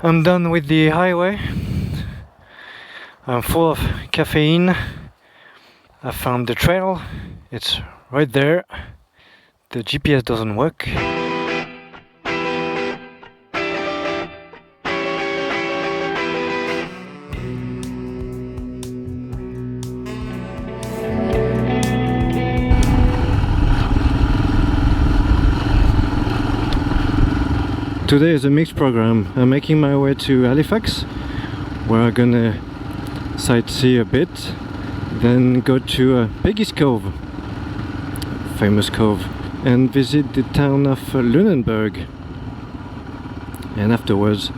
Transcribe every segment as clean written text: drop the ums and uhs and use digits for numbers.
I'm done with the highway. I'm full of caffeine. I found the trail. It's right there. The GPS doesn't work. Today is a mixed program. I'm making my way to Halifax, where I'm gonna sightsee a bit, then go to Peggys Cove, famous cove, and visit the town of Lunenburg, and afterwards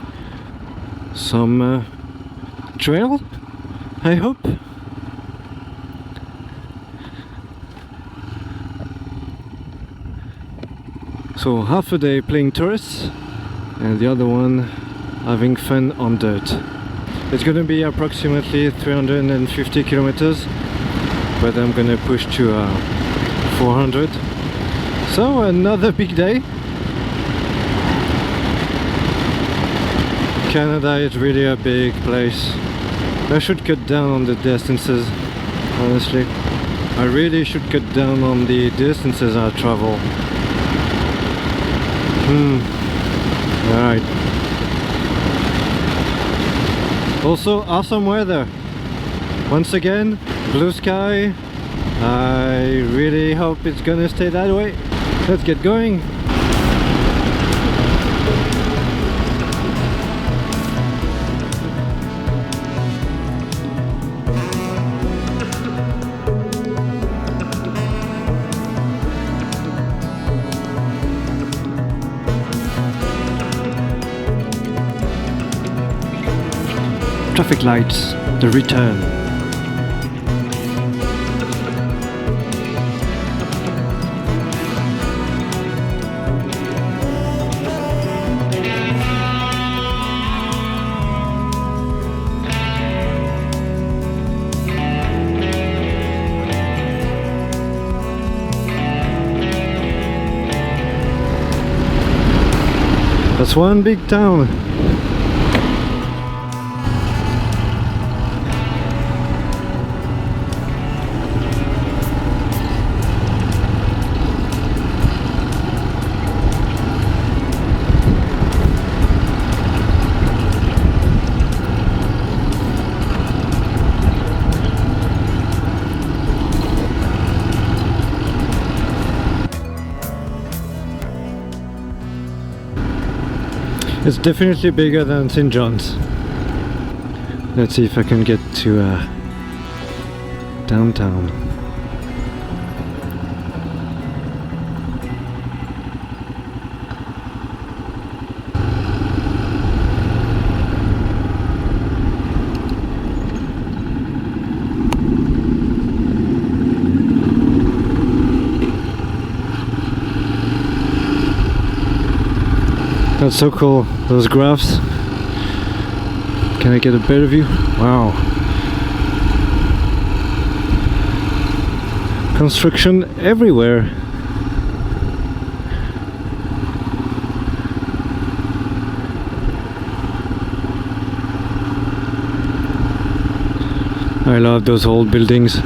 some trail, I hope. So half a day playing tourists and the other one having fun on dirt. It's gonna be approximately 350 kilometers, but I'm gonna push to 400. So another big day. Canada is really a big place. I should cut down on the distances, honestly. I really should cut down on the distances I travel. Alright. Also, awesome weather. Once again, blue sky. I really hope it's gonna stay that way. Let's get going. Traffic lights, the return. That's one big town. It's definitely bigger than St. John's. Let's see if I can get to downtown. That's so cool, those graphs. Can I get a better view? Wow. Construction everywhere. I love those old buildings.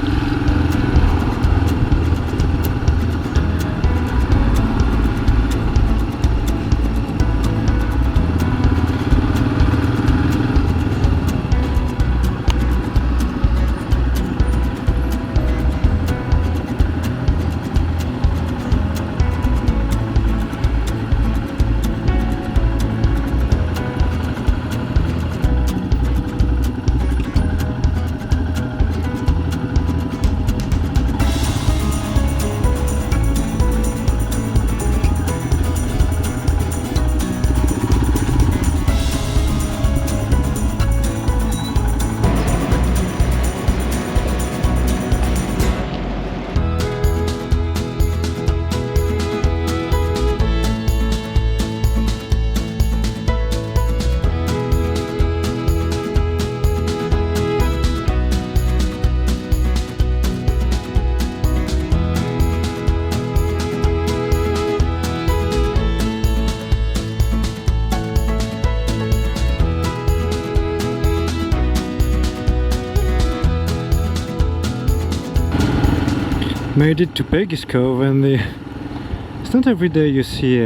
Made it to Peggys Cove, and it's not every day you see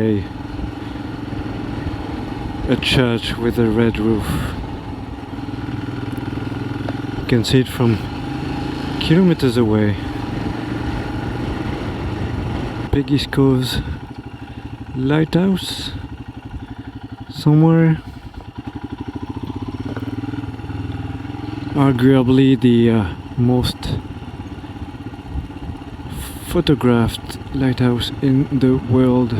a church with a red roof. You can see it from kilometers away. Peggys Cove's lighthouse somewhere. Arguably the most photographed lighthouse in the world.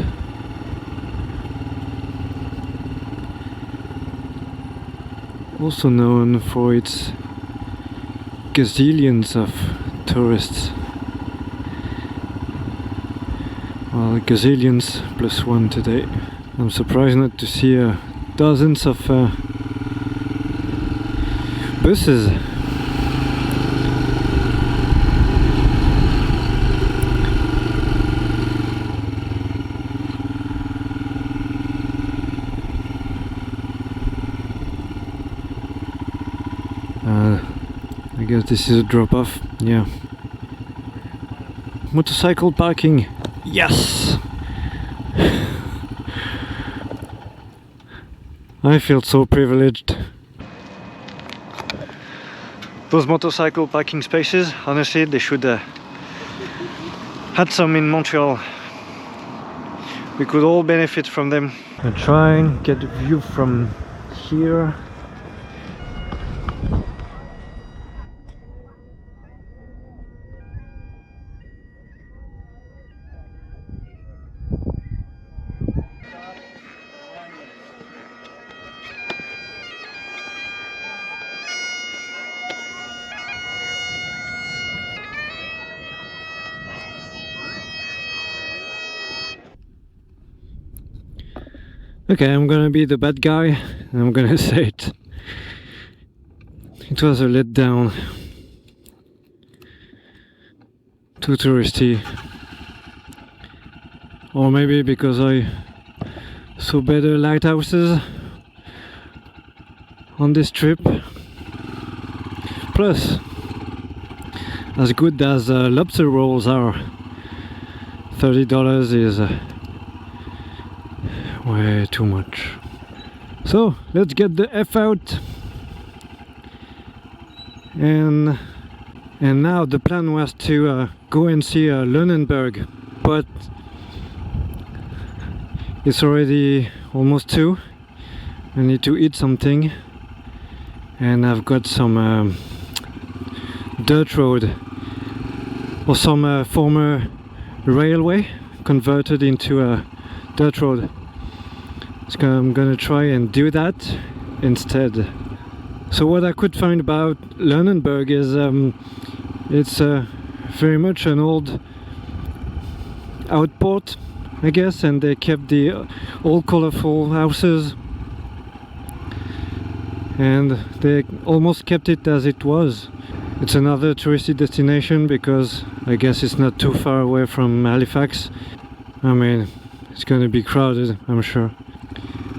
Also known for its gazillions of tourists. Well, gazillions plus one today. I'm surprised not to see dozens of buses. I guess this is a drop-off. Yeah. Motorcycle parking. Yes! I feel so privileged. Those motorcycle parking spaces, honestly, they should had some in Montreal. We could all benefit from them. I'll try and get a view from here. Okay, I'm gonna be the bad guy and I'm gonna say it. It was a letdown. Too touristy. Or maybe because I saw better lighthouses on this trip. Plus, as good as lobster rolls are, $30 is way too much. So let's get the F out. And now the plan was to go and see Lunenburg, but it's already almost 2. I need to eat something, and I've got some dirt road, or some former railway converted into a dirt road. So I'm gonna try and do that instead. So what I could find about Lunenburg is it's very much an old outport, I guess, and they kept the old colorful houses, and they almost kept it as it was. It's another touristy destination because I guess it's not too far away from Halifax. I mean, it's gonna be crowded, I'm sure.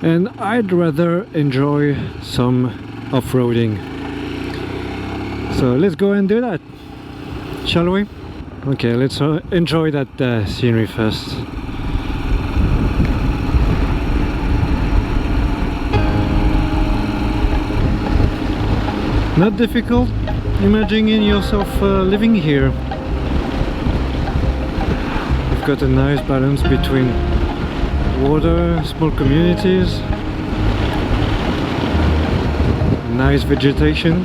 And I'd rather enjoy some off-roading. So let's go and do that, shall we? Okay, let's enjoy that scenery first. Not difficult imagining yourself living here. You've got a nice balance between water, small communities, nice vegetation.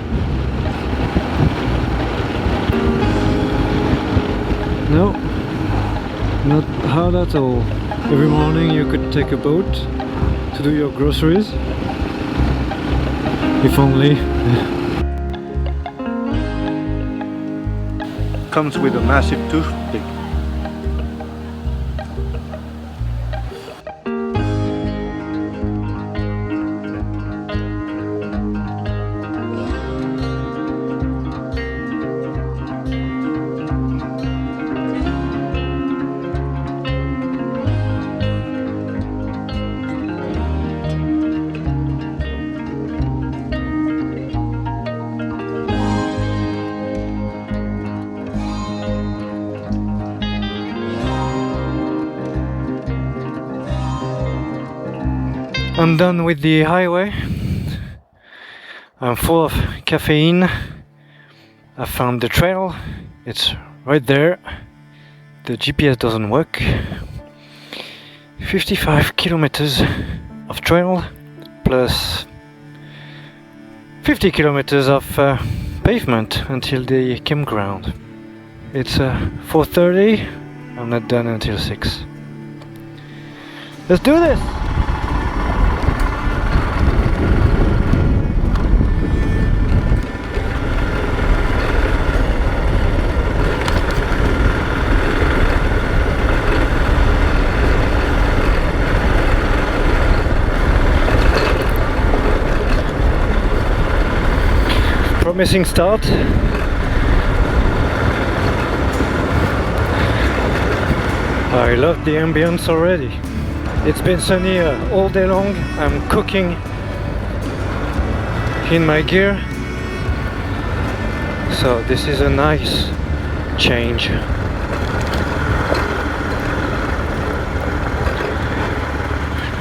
No, not hard at all. Every morning you could take a boat to do your groceries. If only. Comes with a massive toothpick. I'm done with the highway. I'm full of caffeine. I found the trail. It's right there. The GPS doesn't work. 55 kilometers of trail plus 50 kilometers of pavement until the campground. It's 4:30. I'm not done until 6. Let's do this! Promising start. I love the ambience already. It's been sunny all day long. I'm cooking in my gear, so this is a nice change.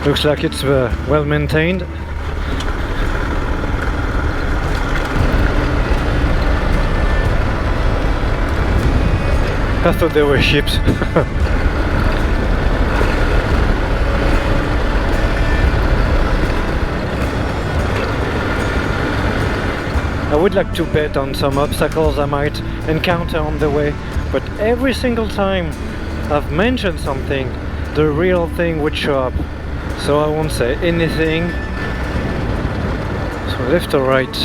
Looks like it's well maintained. I thought they were ships. I would like to bet on some obstacles I might encounter on the way, but every single time I've mentioned something, the real thing would show up. So I won't say anything. So left or right?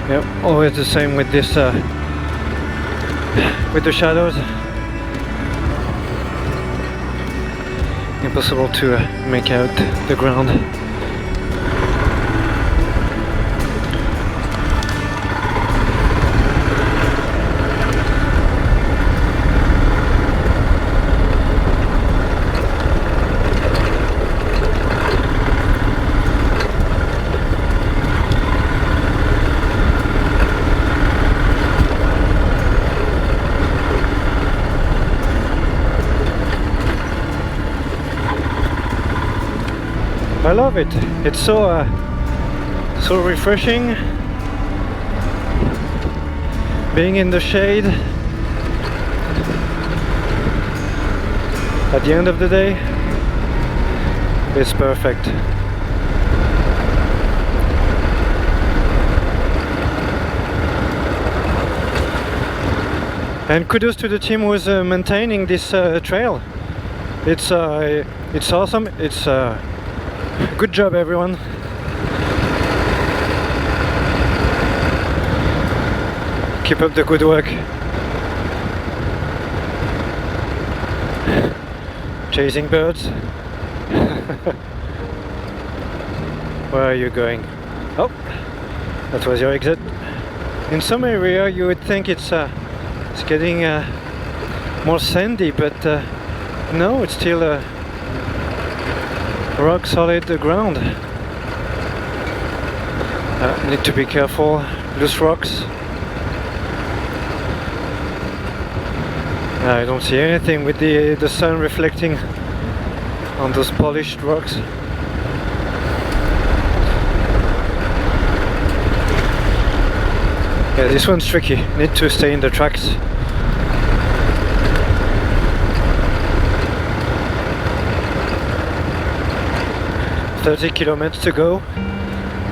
Yep, always the same with this, with the shadows. Impossible to make out the ground. I love it. It's so refreshing. Being in the shade at the end of the day, it's perfect. And kudos to the team who's maintaining this trail. It's awesome. It's good job, everyone. Keep up the good work. Chasing birds. Where are you going? Oh, that was your exit. In some area you would think it's getting more sandy, but no, it's still rock solid ground. Need to be careful, loose rocks. I don't see anything with the sun reflecting on those polished rocks. Yeah, this one's tricky. Need to stay in the tracks. "30 kilometers to go."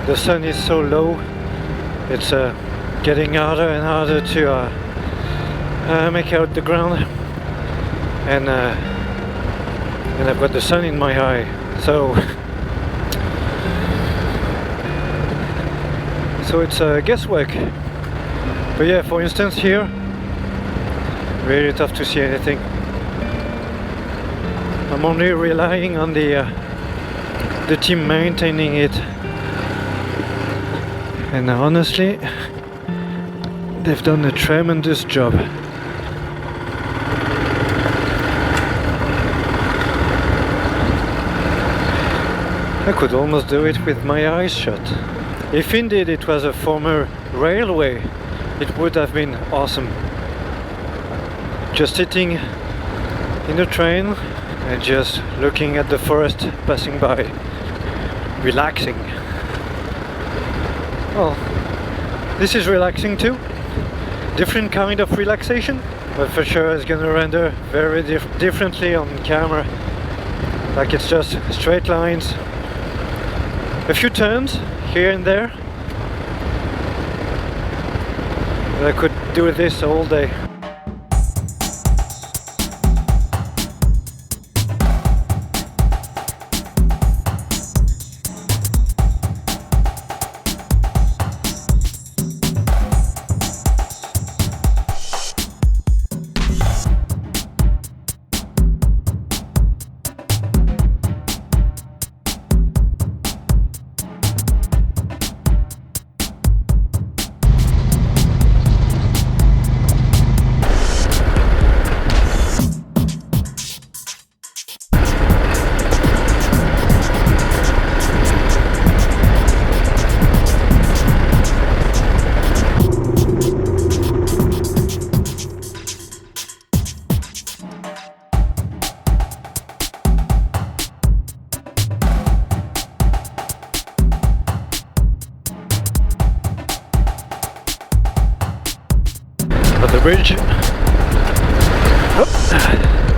The sun is so low, it's getting harder and harder to make out the ground, and I've got the sun in my eye, so it's guesswork. But yeah, for instance here, really tough to see anything. I'm only relying on the team maintaining it, and honestly, they've done a tremendous job. I could almost do it with my eyes shut. If indeed it was a former railway, it would have been awesome. Just sitting in a train and just looking at the forest passing by, relaxing. Well, this is relaxing too. Different kind of relaxation, but for sure it's gonna render very differently on camera. Like it's just straight lines, a few turns here and there. But I could do this all day. But the bridge. Oh.